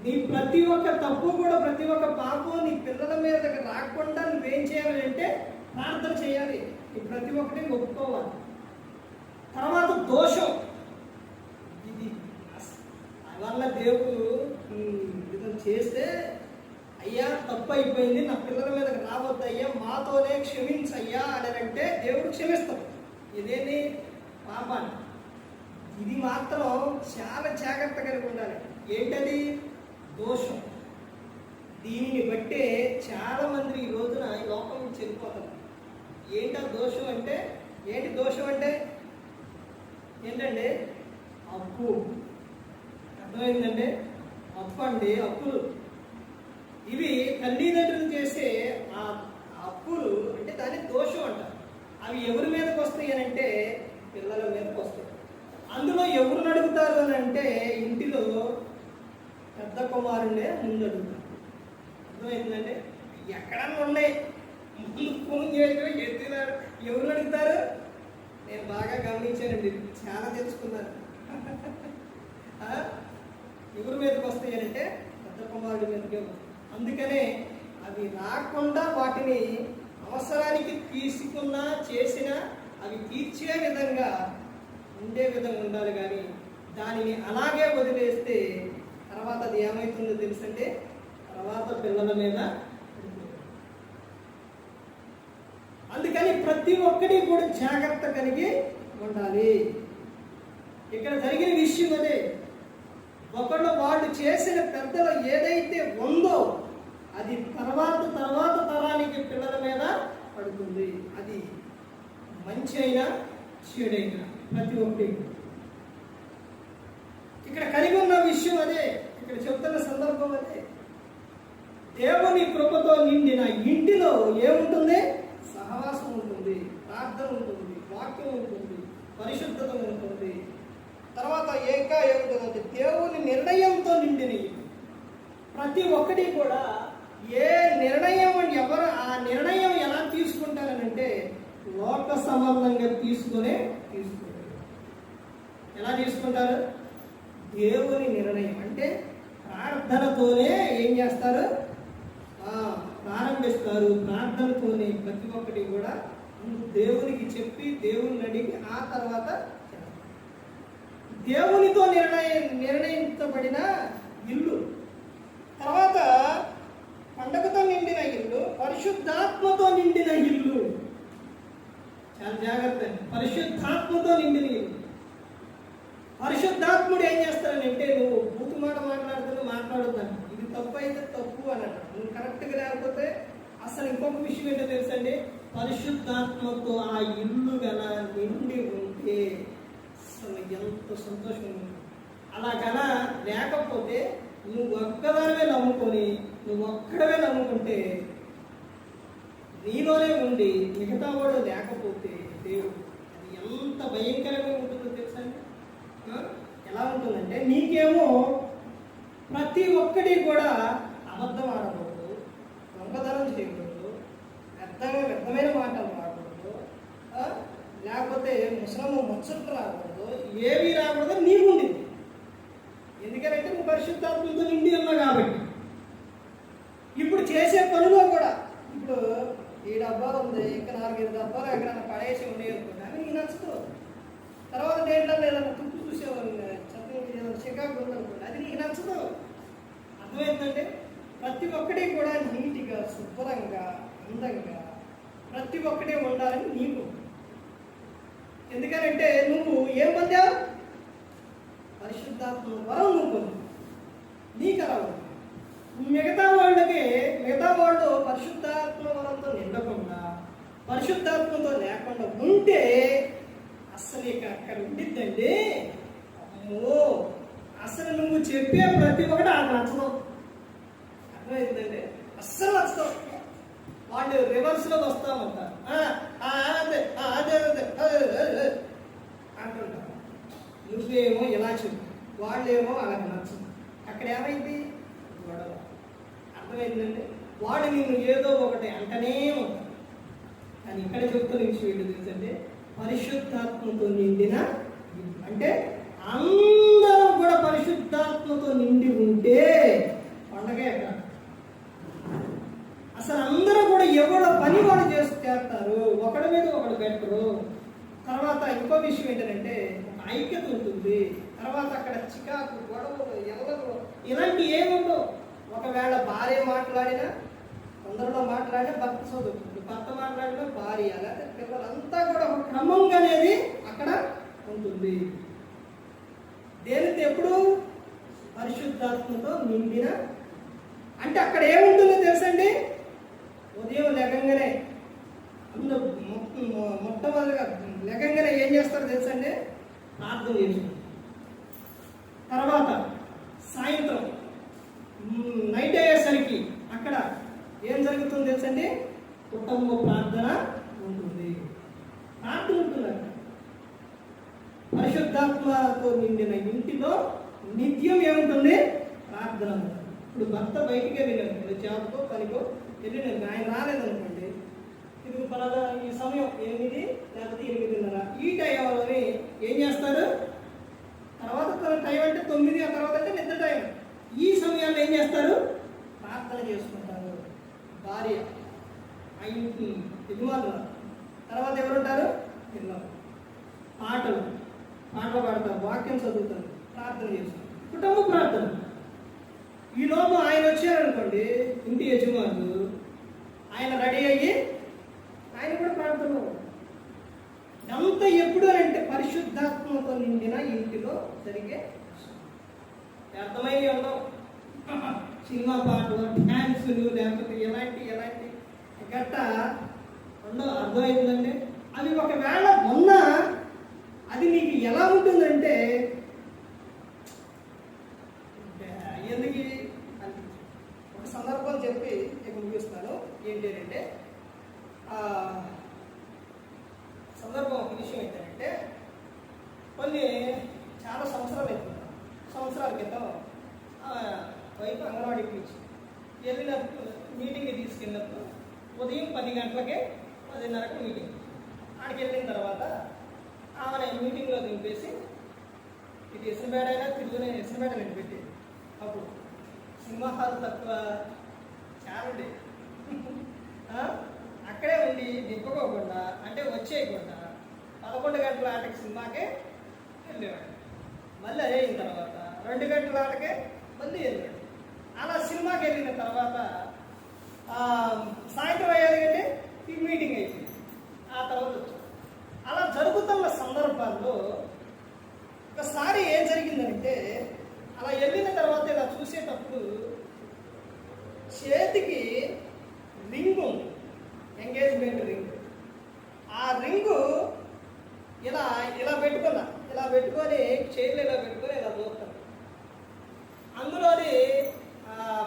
నీ ప్రతి ఒక్క తప్పు కూడా, ప్రతి ఒక్క పాపం నీ పిల్లల మీదకి రాకుండా నువ్వేం చేయాలి అంటే ప్రార్థన చేయాలి. నీ ప్రతి ఒక్కటి ఒప్పుకోవాలి. తర్వాత దోషం, ఇది వల్ల దేవుడు ఇది చేస్తే అయ్యా తప్పు అయిపోయింది, నా పిల్లల మీదకి రావద్దు అయ్యా, మాతోనే క్షమించయ్యా అని అంటే దేవుడు క్షమిస్తాడు. ఇదేంటి? పాపాన్ని. ఇది మాత్రం చాలా జాగ్రత్త కలిగి ఉండాలి. ఏంటది? దోషం. దీనిని బట్టే చాలా మంది ఈ రోజున ఈ లోకం నుంచి వెళ్ళిపోతారు. ఏంటా దోషం అంటే? ఏంటి దోషం అంటే? ఏంటంటే అప్పు. అర్థమైందంటే అప్పు అండి, అప్పులు. ఇవి తల్లిదండ్రులు చేసే ఆ అప్పులు అంటే దాన్ని దోషం అంటారు. అవి ఎవరి మీదకి వస్తాయి అని అంటే పిల్లల మీదకి వస్తాయి. అందులో ఎవరు అడుగుతారు అని అంటే ఇంటిలో పెద్ద కుమారుడే ముందు అడుగుతారు. అర్థమవుతుందంటే ఎక్కడన్నా ఉన్నాయి ముందు ఫోన్ చేయడం ఎత్తినారు. ఎవరు అడుగుతారు? నేను బాగా గమనించానండి, చాలా తెలుసుకున్నాను. ఎవరి మీదకి వస్తాయి అని అంటే పెద్ద కుమారుడి మీదకే. అందుకనే అవి రాకుండా వాటిని అవసరానికి తీసుకున్నా చేసినా అవి తీర్చే విధంగా ఉండే విధంగా ఉండాలి. కానీ దానిని అలాగే వదిలేస్తే తర్వాత అది ఏమవుతుందో తెలుసంటే తర్వాత పిల్లల మీద. అందుకని ప్రతి ఒక్కటి కూడా జాగ్రత్త కలిగి ఉండాలి. ఇక్కడ జరిగిన విషయం అదే. ఒకళ్ళు వాళ్ళు చేసిన పెద్దలు ఏదైతే ఉందో అది తర్వాత తరానికి పిల్లల మీద పడుతుంది. అది మంచి అయినా చెడైనా ప్రతి ఒక్కటి ఇక్కడ కలిగి ఉన్న విషయం అదే. ఇక్కడ చెప్తున్న సందర్భం అదే. దేవుని కృపతో నిండిన ఇంటిలో ఏముంటుంది? సహవాసం ఉంటుంది, ప్రార్థన ఉంటుంది, వాక్యం ఉంటుంది, పరిశుద్ధత ఉంటుంది. తర్వాత ఇంకా ఏముంటుందంటే దేవుని నిర్ణయంతో నిండిన ప్రతి ఒక్కటి కూడా. ఏ నిర్ణయం ఎవరు ఆ నిర్ణయం ఎలా తీసుకుంటారనంటే లోక సంబంధంగా తీసుకుంటారు. ఎలా తీసుకుంటారు? దేవుని నిర్ణయం అంటే ప్రార్థనతోనే ఏం చేస్తారు? ప్రారంభిస్తారు. ప్రార్థనతోనే ప్రతి ఒక్కటి కూడా దేవునికి చెప్పి దేవుని అడిగి ఆ తర్వాత దేవునితో నిర్ణయించబడిన ఇల్లు. తర్వాత పండగతో నిండిన ఇల్లు, పరిశుద్ధాత్మతో నిండిన ఇల్లు. చాలా జాగ్రత్త. పరిశుద్ధాత్మతో నిండిన ఇల్లు. పరిశుద్ధాత్ముడు ఏం చేస్తానంటే నువ్వు బూతు మాట మాట్లాడుతాను, ఇది తప్పు అయితే తప్పు అని అంటాడు. నువ్వు కరెక్ట్గా లేకపోతే అసలు ఇంకొక విషయం ఏంటో తెలుసండి, పరిశుద్ధాత్మతో ఆ ఇల్లు గల నిండి ఉంటే అసలు ఎంత సంతోషం ఉంది. అలాగనా లేకపోతే నువ్వు ఒక్కదానివే నమ్ముకొని నువ్వు ఒక్కడవే నమ్ముకుంటే నీలోనే ఉండి మిగతా వాడు లేకపోతే దేవుడు అది ఎంత భయంకరంగా ఉంటుందో తెలుసండి. ఎలా ఉంటుందంటే నీకేమో ప్రతి ఒక్కటి కూడా అబద్ధం ఆడకూడదు, దొంగతనం చేయకూడదు, వ్యర్థమైన మాటలు రాకూడదు, లేకపోతే ముసలము ముచ్చట్లు రాకూడదు, ఏవి రాకూడదు నీకు ఉండింది. ఎందుకంటే నువ్వు పరిశుద్ధాత్మతో నిండి ఉన్నావు కాబట్టి. ఇప్పుడు చేసే పనిలో కూడా ఇప్పుడు ఈ డబ్బా ఉంది, ఇంకా 4-5 డబ్బాలు ఎక్కడైనా పడేసి ఉండే అనుకుంటా నీకు నచ్చుతుంది. తర్వాత ఏంటంటే ఏదైనా తుప్పు చూసేవాళ్ళు చికాకు ఉందనుకోండి, అది నీకు నచ్చదు. అర్థమైందంటే ప్రతి ఒక్కటి కూడా నీట్గా శుభ్రంగా అందంగా ప్రతి ఒక్కటి ఉండాలని నీకు. ఎందుకనంటే నువ్వు ఏం పొందావు? పరిశుద్ధాత్మ వరం నువ్వు పొంది నీకు అలా ఉంది. మిగతా వాళ్ళు పరిశుద్ధాత్మ వరంతో నిండకుండా పరిశుద్ధాత్మతో లేకుండా ఉంటే అసలు ఇక అక్కడ ఉండిద్దండి. అమ్మో, అసలు నువ్వు చెప్పే ప్రతి ఒక్కటి అది నచ్చదు. అర్థమైందండి? అస్సలు నచ్చదు. వాళ్ళు రివర్స్లో వస్తూ ఉంటారు. అదే అంటుంటారు. నువ్వేమో ఇలా చెప్పు, వాళ్ళేమో అలా నచ్చదు. అక్కడ ఏమైంది? గొడవ. అర్థమైందండి? వాడు నిన్ను ఏదో ఒకటి అంటనే ఉంటారు. కానీ ఇక్కడ చెప్తున్న విషయం ఏంటో తెలుసంటే పరిశుద్ధాత్మతో నిండిన అంటే అందరూ కూడా పరిశుద్ధాత్మతో నిండి ఉంటే పండగే అక్కడ. అసలు అందరూ కూడా ఎవరో పని వాడు చేస్తారు, ఒకడి మీద ఒకడు పెట్టరు. తర్వాత ఇంకో విషయం ఏంటంటే ఐక్యత ఉంటుంది. తర్వాత అక్కడ చికాకు, గొడవలు, ఎల్లలు ఇలాంటి ఏముండవు. ఒకవేళ భార్య మాట్లాడినా అందరిలో మాట్లాడినా భర్త చదువుతుంది, భర్త మాట్లాడినా భార్య, అలాగే పిల్లలంతా కూడా ఒక క్రమంగా అనేది అక్కడ ఉంటుంది. దేనితో ఎప్పుడు పరిశుద్ధాత్మతో నిండిన అంటే అక్కడ ఏముంటుందో తెలుసండి. ఉదయం లెగంగానే మొట్టమొదటిగా లెగంగానే ఏం చేస్తారో తెలుసండి? ప్రార్థన చేసుకుంటాం. తర్వాత సాయంత్రం నైట్ అయ్యేసరికి అక్కడ ఏం జరుగుతుందో తెలుసండి, కుటుంబ ప్రార్థన ఉంటుంది. ప్రార్థన ఉంటుంది అక్కడ. పరిశుద్ధాత్మతో నిండిన ఇంటిలో నిత్యం ఏముంటుంది? ప్రార్థన ఉంటుంది. ఇప్పుడు భర్త బయటికి వెళ్ళినాడు, జాబ్కో పనికో వెళ్ళినాడు, ఆయన రాలేదనుకోండి, ఇది పలానా ఈ సమయం 8 లేకపోతే 8:30 ఈ టైంలోని ఏం చేస్తారు? తర్వాత టైం అంటే 9, ఆ తర్వాత అంటే నిద్ర టైం. ఈ సమయాల్లో ఏం చేస్తారు? ప్రార్థన చేసుకుంటారు. భార్య, ఆ ఇంటి యజమానులు, తర్వాత ఎవరుంటారు? పిల్లలు. పాటలు పాడతారు, వాక్యం చదువుతారు, ప్రార్థన చేస్తారు. కుటుంబ ప్రార్థన. ఈ లోపు ఆయన వచ్చారనుకోండి, ఇంటి యజమానులు, ఆయన రెడీ అయ్యి ఆయన కూడా ప్రార్థన. అంతా ఎప్పుడు అంటే పరిశుద్ధాత్మతో నిండిన ఇంటిలో జరిగే అర్థమైనవి ఉండవు. సినిమా పాటలు, డ్యాన్సులు, లేకపోతే ఎలాంటి గట్ట ఉండవు. అర్థమవుతుందండి. అవి ఒకవేళ ఉన్నా అది నీకు ఎలా ఉంటుందంటే ఎందుకు ఒక సందర్భం చెప్పి నేను ముగిస్తాను. ఏంటి అంటే సందర్భం ఒక విషయం ఏంటంటే చాలా సంవత్సరాల క్రితం వైపు అంగన్వాడీకి పిలిచి వెళ్ళినప్పుడు మీటింగ్కి తీసుకెళ్ళినప్పుడు ఉదయం 10 గంటలకే 10:30కి మీటింగ్. ఆడికి వెళ్ళిన తర్వాత ఆమె మీటింగ్లో దింపేసి ఇది ఎస్ఎంబేడ అయినా తిరుగునే ఎస్ఎంబేడ నేను పెట్టి అప్పుడు సినిమా హాల్ తక్కువ చాలా ఉండే అక్కడే ఉండి దింపుకోకుండా అంటే వచ్చేయకుండా 11 గంటల ఆటకి సినిమాకే వెళ్ళేవాడు. మళ్ళీ అదే అయిన తర్వాత 2 గంటల ఆటకే మళ్ళీ వెళ్ళాడు. అలా సినిమాకి వెళ్ళిన తర్వాత సాయంత్రం అయ్యేది ఈ మీటింగ్ అయిపోయింది. ఆ తర్వాత వచ్చాడు. అలా జరుగుతున్న సందర్భాల్లో ఒకసారి ఏం జరిగిందంటే అలా వెళ్ళిన తర్వాత ఇలా చూసేటప్పుడు చేతికి రింగు, ఎంగేజ్మెంట్ రింగ్, ఆ రింగు ఇలా పెట్టుకొని చేతులు ఇలా పెట్టుకొని ఇలా చూస్తాను. అందులోని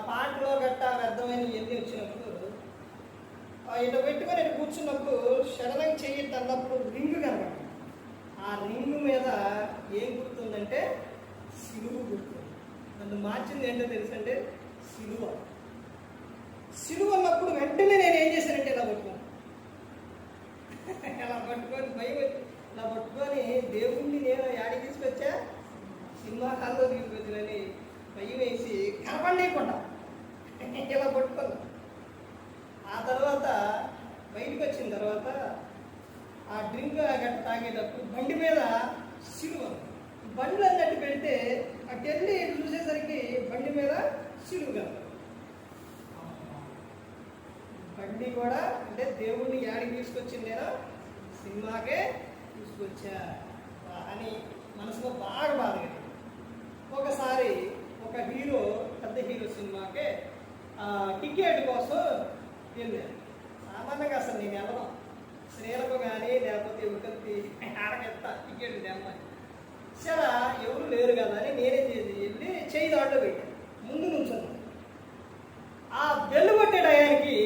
పాటలో గట్టా వ్యర్థమైన ఎన్ని వచ్చినప్పుడు ఇట్లా పెట్టుకొని ఇటు కూర్చున్నప్పుడు సడన్గా చెయ్యి అన్నప్పుడు రింగు కనబడి ఆ రింగు మీద ఏం గుర్తుందంటే సిలువ గుర్తుంది. నన్ను మార్చింది ఏంటో తెలుసంటే సిలువ అన్నప్పుడు వెంటనే నేను ఏం చేశానంటే ఇలా పట్టుకున్నాను. ఇలా పట్టుకొని భయం ఇలా పట్టుకొని దేవుణ్ణి నేను యాడికి తీసుకొచ్చా, సినిమా హాల్లో తీసుకొచ్చానని భయం వేసి కనపడలేకుండా ఇలా పట్టుకున్నా. ఆ తర్వాత బయటకు వచ్చిన తర్వాత ఆ డ్రింక్ గట్ట తాగేటప్పుడు బండి మీద సిలువ, బండ్లు అన్నట్టు పెడితే అటు వెళ్ళి చూసేసరికి బండి మీద సిలువ కనపడదు. బండి కూడా అంటే దేవుణ్ణి యాడికి తీసుకొచ్చింది నేను సినిమాకే తీసుకొచ్చా అని మనసులో బాగా బాధ కలిగింది. ఒకసారి ఒక పెద్ద హీరో సినిమాకే టికెట్ కోసం వెళ్ళాను. సామాన్యంగా అసలు నేను వెళ్ళను, స్త్రీలకు కానీ లేకపోతే ఒకరికి ఆడకెత్తా టికెట్ తెమ్మని. సరే ఎవరు లేరు కదా అని నేనేం చేసి వెళ్ళి చేయి దాంట్లో పెట్టాను, ముందు నుంచున్నాను. ఆ బెల్లు కొట్టే టయానికి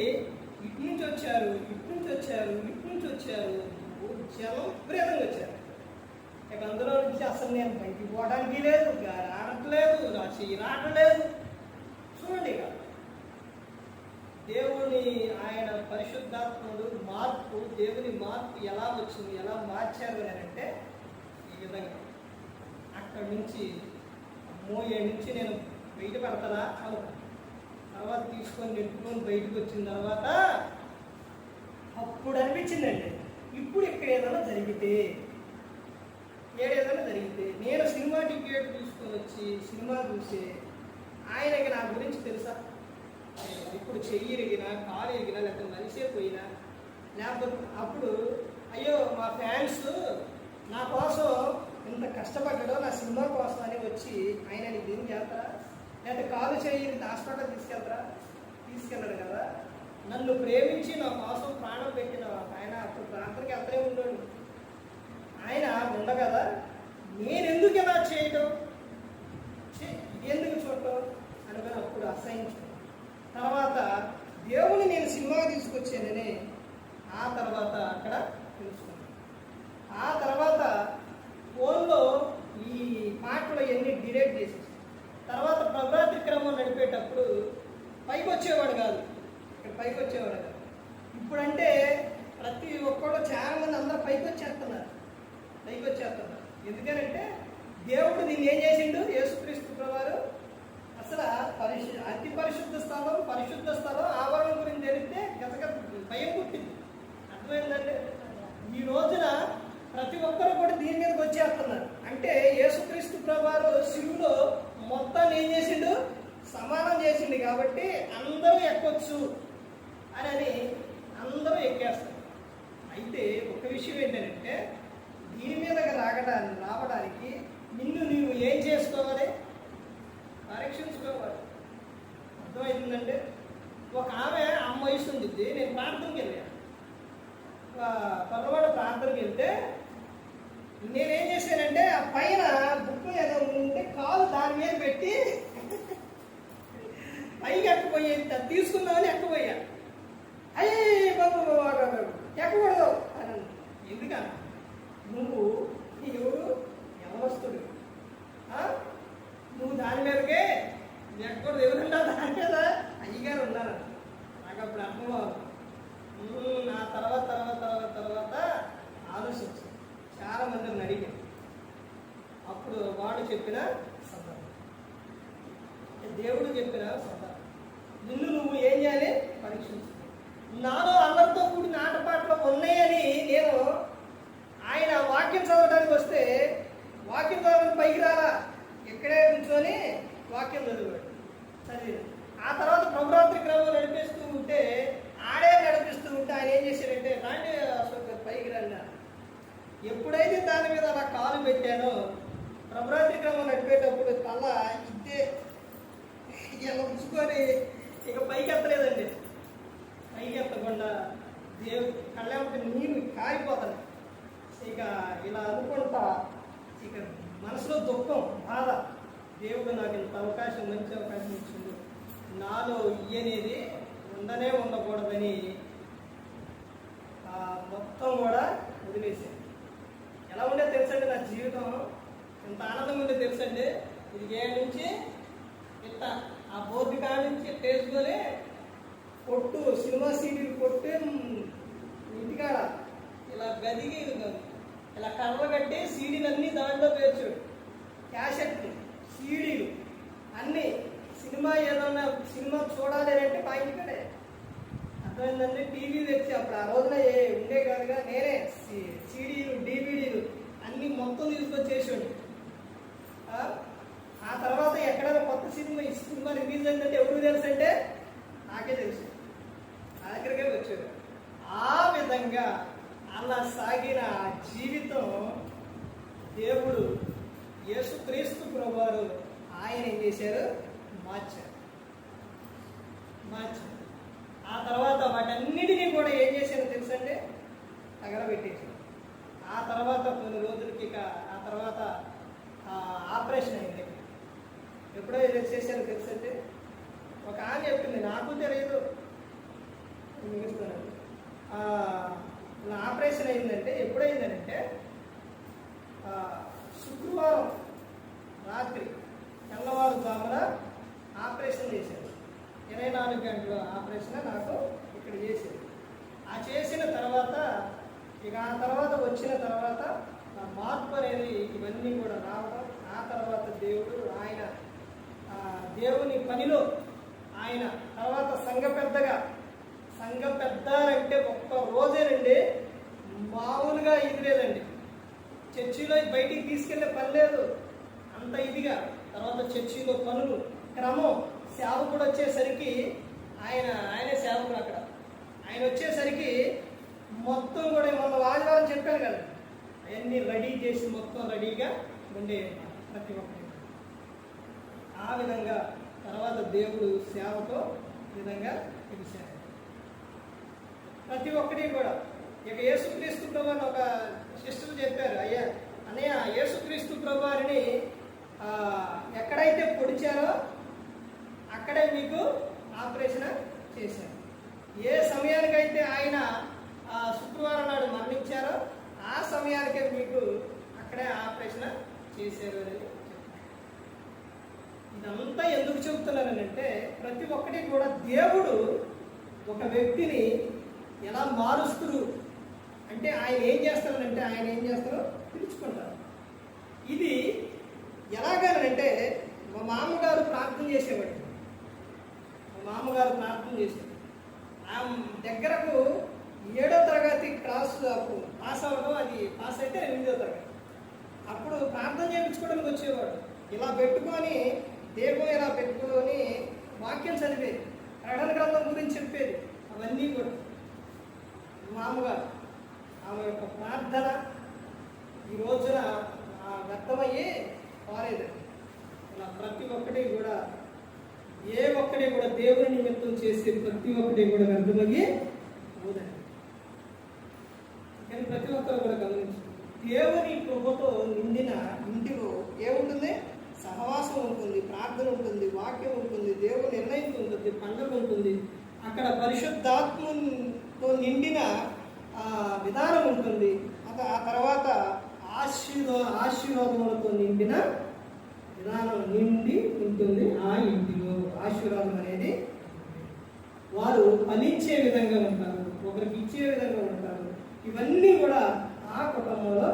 ఇటు నుంచి వచ్చారు జనం విపరీతంగా వచ్చారు. ఇక అందులో నుంచి అసలు నేను బయటికి పోవడానికి లేదు, గాలి ఆడట్లేదు, నా చెయ్యి రావట్లేదు. చూడండి ఇక దేవుని ఆయన పరిశుద్ధాత్ముడు దేవుని మార్పు ఎలా వచ్చింది, ఎలా మార్చారు అని అంటే ఈ విధంగా అక్కడి నుంచి ఏడు నుంచి నేను బయట పెడతానా అనుకున్నాను. తర్వాత తీసుకొని నెట్టుకొని బయటకు వచ్చిన తర్వాత అప్పుడు అనిపించిందండి, ఇప్పుడు ఇక్కడ ఏదైనా జరిగితే నేను సినిమా టికెట్ తీసుకొని వచ్చి సినిమా చూసి ఆయనకి నా గురించి తెలుసా, ఇప్పుడు చెయ్యి ఇరిగినా కాలు ఇరిగినా లేకపోతే మనిషే పోయినా లేకపోతే అప్పుడు అయ్యో మా ఫ్యాన్స్ నా కోసం ఇంత కష్టపడ్డాడో నా సినిమా కోసం అని వచ్చి ఆయన నీకు ఏం చేస్తారా, లేకపోతే కాలు చెయ్యి హాస్పిటల్ తీసుకెళ్ళాడు కదా. నన్ను ప్రేమించి నా కోసం ప్రాణం పెట్టిన ఆయన అప్పుడు ప్రాంతానికి వెళ్తూనే ఉండడు. ఆయన ఉండగదా నేను ఎందుకు ఇలా చేయడం, ఎందుకు చూడటం అనుకుని అప్పుడు అసహించడం. తర్వాత దేవుని నేను సినిమాకి తీసుకొచ్చానని ఆ తర్వాత అక్కడ తెలుసుకున్నాను. ఆ తర్వాత ఫోన్లో ఈ పాటలు ఎన్ని డిలీట్ చేసేసి తర్వాత ప్రభాతి క్రమం నడిపేటప్పుడు పైకి వచ్చేవాడు కాదు, ఇక్కడ పైకి వచ్చేవాడు కాదు. ఇప్పుడంటే ప్రతి ఒక్కళ్ళు చాలా మంది అందరూ పైకి వచ్చేస్తున్నారు. ఎందుకనంటే దేవుడు దీన్ని ఏం చేసిండు, యేసుక్రీస్తు ప్రభువారు అసలు అతి పరిశుద్ధ స్థలం ఆవరణం గురించి తెలిస్తే గతగత భయం పుట్టింది. అర్థమైందంటే ఈ రోజున ప్రతి ఒక్కరు కూడా దీని మీదకి వచ్చేస్తున్నారు. అంటే యేసుక్రీస్తు ప్రభువారు శిలువలో మొత్తాన్ని ఏం చేసిండు, సమానం చేసిండు. కాబట్టి అందరూ ఎక్కొచ్చు అని అందరూ ఎక్కేస్తారు. అయితే ఒక విషయం ఏంటంటే దీని మీదకి రావడానికి నిన్ను నీవు ఏం చేసుకోవాలి, పరీక్షించుకోవాలి. అర్థమవుతుందంటే ఒక ఆమె అమ్మ వయసు ఉంది, నేను ప్రార్థనకి వెళ్ళాను. పొరపాటు ప్రార్థనకి వెళ్తే నేనేం చేశానంటే ఆ పైన బుక్ ఏదో ఉంటే కాలు దాని మీద పెట్టి పైకి ఎక్కపోయి తీసుకుందామని ఎక్కపోయా. అయ్యే బాబు ఎక్కకూడదు అని. ఎందుకన్నా నువ్వు ఎవరు ఎవరొస్తుడు, నువ్వు దాని మీదకే ఎక్కకూడదు. ఎవరున్నా దాని మీద అయ్యగారు ఉన్నారు. నాకు అప్పుడు అర్థం నా తర్వాత ఆలోచించాను. చాలా మందిని అడిగాను. అప్పుడు వాడు చెప్పిన సందర్భం, దేవుడు చెప్పిన సందర్భం, నిన్ను నువ్వు ఏం చేయాలి, పరీక్షించు. నాలో అందరితో కూడిన ఆటపాటలు ఉన్నాయని నేను ఆయన వాక్యం చదవడానికి వస్తే వాక్యం చదవడానికి పైకి రాలా, ఎక్కడే కూర్చొని వాక్యం చదివాడు. చదివాడు. ఆ తర్వాత ప్రభురాత్రి క్రమం నడిపిస్తూ ఉంటే ఆయన ఏం చేశాడంటే రాండి అశోక్ పైకి రండి. ఎప్పుడైతే దాని మీద అలా కాలు పెట్టానో ప్రభురాత్రి క్రమం నడిపేటప్పుడు తల ఇద్దే ఇలా ఉంచుకొని ఇక పైకి ఎత్తలేదండి. పైకి ఎత్తకుండా దేవుడు కళ్ళెంపటి నీళ్ళు కారిపోతాను. ఇక ఇలా అనుకుంటా ఇక మనసులో దుఃఖం, బాధ. దేవుడు నాకు ఇంత అవకాశం, మంచి అవకాశం ఇచ్చింది, నాలో ఇయ్యనేది ఉండకూడదని మొత్తం కూడా వదిలేసాను. ఎలా ఉండేది తెలుసండి నా జీవితం, ఎంత ఆనందంగా ఉండేది తెలుసండి. ఇది ఏ నుంచి ఇంత ఆ బోర్డు కాడ నుంచి వేసుకొని పొట్టు సినిమా సీడీలు కొట్టి ఇంటికాడ ఇలా గదిగి ఇలా కర్రలు కట్టి సీడీలన్నీ దాంట్లో పేర్చాడు. క్యాసెట్లు, సీడీలు అన్నీ. సినిమా ఏదన్నా సినిమా చూడాలి అంటే మా ఇంటికాడే. అర్థమైందండి. టీవీ తెచ్చి అప్పుడు ఆ రోజున ఉండే కాదుగా, నేనే సీడీలు డివిడీలు అన్నీ మొత్తం తీసుకొచ్చేసాడు. ఆ తర్వాత ఎక్కడైనా కొత్త సినిమా రిలీజ్ అయిందంటే ఎవరికి తెలుసు అంటే నాకే తెలుసు, నా దగ్గరకే వచ్చాడు. ఆ విధంగా అలా సాగిన జీవితం దేవుడు యేసుక్రీస్తు ప్రభువారు ఆయన ఏం చేశారు, మార్చారు. ఆ తర్వాత వాటన్నిటినీ కూడా ఏం చేశారో తెలుసండి, తగలబెట్టేశారు. ఆ తర్వాత కొన్ని రోజులకి ఆ తర్వాత ఆపరేషన్ అయింది. ఎప్పుడో చేశారో తెలుసండి. ఒక ఆమె చెప్పింది, నాకు తెలియదు, మిగులుతున్నాను. ఆపరేషన్ అయిందంటే ఎప్పుడైందనంటే శుక్రవారం రాత్రి తెల్లవారుజామున ఆపరేషన్ చేశారు. 24 గంటల ఆపరేషన్ నాకు ఇక్కడ చేశారు. ఆ చేసిన తర్వాత ఇక ఆ తర్వాత వచ్చిన తర్వాత నా మార్పు అనేది ఇవన్నీ కూడా రావడం. ఆ తర్వాత దేవుడు ఆయన దేవుని పనిలో ఆయన తర్వాత సంఘ పెద్దారంటే ఒక్క రోజేనండి, మామూలుగా ఇది లేదండి. చర్చిలో బయటికి తీసుకెళ్లే పని లేదు, అంత ఇదిగా. తర్వాత చర్చిలో పనులు క్రమం, సేవకుడు వచ్చేసరికి ఆయనే సేవకుడు. అక్కడ ఆయన వచ్చేసరికి మొత్తం కూడా మొన్న ఆదివారం చెప్పాను కదా, అవన్నీ రెడీ చేసి మొత్తం రెడీగా ఉండే ప్రతి ఒక్కరి. ఆ విధంగా తర్వాత దేవుడు సేవతో విధంగా పిలిచారు ప్రతి ఒక్కటి కూడా. ఇక యేసుక్రీస్తు ప్రభువుని ఒక సిస్టర్ చెప్పారు, అయ్యా అన్నయ్య యేసుక్రీస్తు ప్రభువారిని ఎక్కడైతే పొడిచారో అక్కడే మీకు ఆపరేషన్ చేశారు. ఏ సమయానికైతే ఆయన శుక్రవారం నాడు మరణించారో ఆ సమయానికే మీకు అక్కడే ఆపరేషన్ చేశారు అని చెప్పారు. ఇదంతా ఎందుకు చెబుతున్నానంటే ప్రతి ఒక్కటి కూడా దేవుడు ఒక వ్యక్తిని ఎలా మారుస్తారు అంటే ఆయన ఏం చేస్తారో పిలుచుకుంటారు. ఇది ఎలాగనంటే మా మామగారు ప్రార్థన చేసేవాడు. ఆ దగ్గరకు 7వ తరగతి పాస్ అవ్వడం, అది పాస్ అయితే 8వ తరగతి. అప్పుడు ప్రార్థన చేయించుకోవడానికి వచ్చేవాడు. ఇలా పెట్టుకొని దేహం ఇలా పెట్టుకొని వాక్యం చదివేది, ప్రకటన గ్రంథం గురించి చెప్పేది. అవన్నీ కూడా మామగారు ఆమె యొక్క ప్రార్థన ఈ రోజున వ్యర్థమయ్యే పారేదండి. ఇలా ప్రతి ఒక్కటి కూడా ఏ ఒక్కటి కూడా దేవుని నిమిత్తం చేసే ప్రతి ఒక్కటి కూడా వ్యర్థమయ్యే పోదండి. కానీ ప్రతి ఒక్కరు కూడా గమనించు, దేవుని కృపతో నిండిన ఇంటిలో ఏముంటుంది? సహవాసం ఉంటుంది, ప్రార్థన ఉంటుంది, వాక్యం ఉంటుంది, దేవుని నిర్ణయం ఉంటుంది, పండుగ ఉంటుంది. అక్కడ పరిశుద్ధాత్మతో నిండిన విధానం ఉంటుంది. ఆ తర్వాత ఆశీర్వాదములతో నిండిన విధానం నిండి ఉంటుంది. ఆ ఇంటిలో ఆశీర్వాదం అనేది వారు ఫలించే విధంగా ఉంటారు, ఒకరికి ఇచ్చే విధంగా ఉంటారు. ఇవన్నీ కూడా ఆ కుటుంబంలో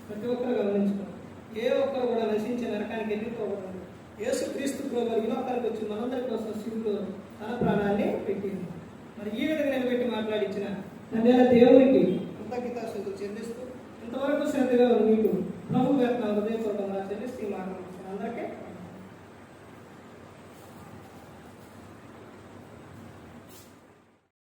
ప్రతి ఒక్కరు గమనించుకోవాలి. ఏ ఒక్కరు కూడా నశించే నరకానికి వెళ్ళిపోకూడదు. యేసుక్రీస్తు ప్రభువు ఈ లోకానికి వచ్చి మనందరి కోసం శివుడు తన ప్రాణాన్ని పెట్టింది. మరి ఈ విధంగా నిలబెట్టి మాట్లాడించిన తండ్రి దేవునికి కృతజ్ఞతాస్తుతులు చెల్లిస్తూ ఇంతవరకు శ్రద్ధగా మీకు ప్రభు హృదయపూర్వకంగా చెల్లిస్తూ మాట్లాడుతున్నాను. అందరికీ